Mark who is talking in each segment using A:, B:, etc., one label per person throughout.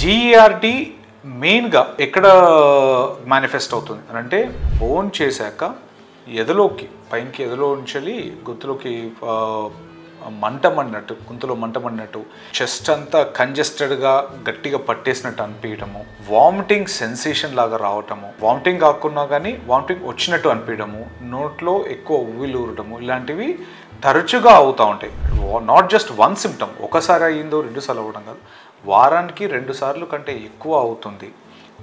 A: GERD మెయిన్గా ఎక్కడ manifest అవుతుంది అని అంటే బోన్ చేశాక ఎదలోకి పైనకి ఎదలో నుంచి గొంతులోకి మంట మండినట్టు, గొంతులో మంట మండినట్టు, చెస్ట్ అంతా కంజెస్టెడ్గా గట్టిగా పట్టేసినట్టు అనిపించడము, వామిటింగ్ సెన్సేషన్ లాగా రావటము, వామిటింగ్ కాకున్నా కానీ వామిటింగ్ వచ్చినట్టు అనిపించడము, నోట్లో ఎక్కువ ఉవ్విలు ఊరటము, ఇలాంటివి తరచుగా అవుతూ ఉంటాయి. నాట్ జస్ట్ వన్ సిమ్టమ్, ఒకసారి అయ్యిందో 2 సార్లు అవ్వడం కాదు, వారానికి 2 సార్లు కంటే ఎక్కువ అవుతుంది.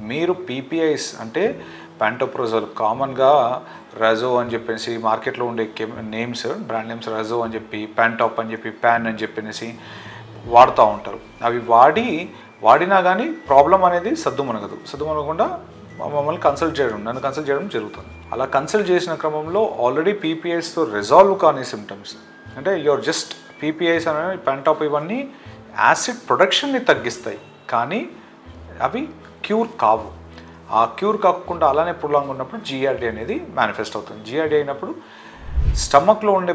A: మీరు పీపీఐస్ అంటే ప్యాంటోప్రోజోల్, కామన్గా రజో అని చెప్పేసి మార్కెట్లో ఉండే నేమ్స్, బ్రాండ్ నేమ్స్ రజో అని చెప్పి, ప్యాంటాప్ అని చెప్పి, ప్యాన్ అని చెప్పేసి వాడుతూ ఉంటారు. అవి వాడినా కానీ ప్రాబ్లం అనేది సద్దుమనకుండా మమ్మల్ని నన్ను కన్సల్ట్ చేయడం జరుగుతుంది. అలా కన్సల్ట్ చేసిన క్రమంలో ఆల్రెడీ పీపీఐస్తో రిజాల్వ్ కాని సిమ్టమ్స్, అంటే యువర్ జస్ట్ పీపీఐస్ అనేవి ప్యాంటాప్ ఇవన్నీ యాసిడ్ ప్రొడక్షన్ని తగ్గిస్తాయి కానీ అవి క్యూర్ కావు. ఆ క్యూర్ కాకుండా అలానే ప్రొలాంగ్ ఉన్నప్పుడు జీఆర్డీ అనేది మేనిఫెస్ట్ అవుతుంది. జీఆర్డీ అయినప్పుడు స్టమక్లో ఉండే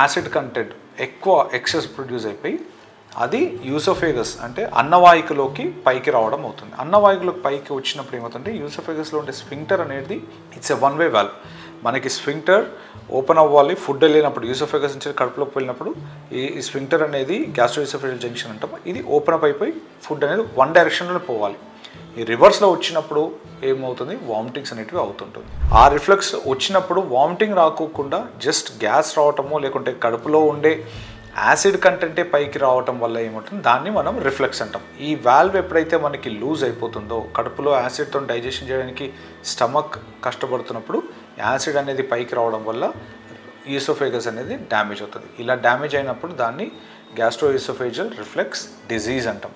A: యాసిడ్ కంటెంట్ ఎక్కువ ఎక్సెస్ ప్రొడ్యూస్ అయిపోయి అది యూసోఫేగస్ అంటే అన్నవాహికలోకి పైకి రావడం అవుతుంది. అన్నవాహికలోకి పైకి వచ్చినప్పుడు ఏమవుతుందంటే యూసోఫేగస్లో ఉండే స్ఫింక్టర్ అనేది it's a one way valve. మనకి స్ఫింక్టర్ ఓపెన్ అవ్వాలి, ఫుడ్ వెళ్ళినప్పుడు యూసోఫేగస్ నుంచి కడుపులోకి వెళ్ళినప్పుడు ఈ స్ఫింక్టర్ అనేది గ్యాస్ట్రోఈసోఫేజియల్ జంక్షన్ అంటాం, ఇది ఓపెన్ అప్ అయిపోయి ఫుడ్ అనేది వన్ డైరెక్షన్లో పోవాలి. ఈ రివర్స్లో వచ్చినప్పుడు ఏమవుతుంది, వామిటింగ్స్ అనేటివి అవుతుంటుంది. ఆ రిఫ్లెక్స్ వచ్చినప్పుడు వామిటింగ్ రాకోకుండా జస్ట్ గ్యాస్ రావటమో లేకుంటే కడుపులో ఉండే యాసిడ్ కంటెంటే పైకి రావటం వల్ల ఏమవుతుంది, దాన్ని మనం రిఫ్లెక్స్ అంటాం. ఈ వాల్వ్ ఎప్పుడైతే మనకి లూజ్ అయిపోతుందో, కడుపులో యాసిడ్తో డైజెషన్ చేయడానికి స్టమక్ కష్టపడుతున్నప్పుడు యాసిడ్ అనేది పైకి రావడం వల్ల ఈసోఫేగస్ అనేది డ్యామేజ్ అవుతుంది. ఇలా డ్యామేజ్ అయినప్పుడు దాన్ని గ్యాస్ట్రోఈసోఫేజియల్ రిఫ్లెక్స్ డిజీజ్ అంటాం.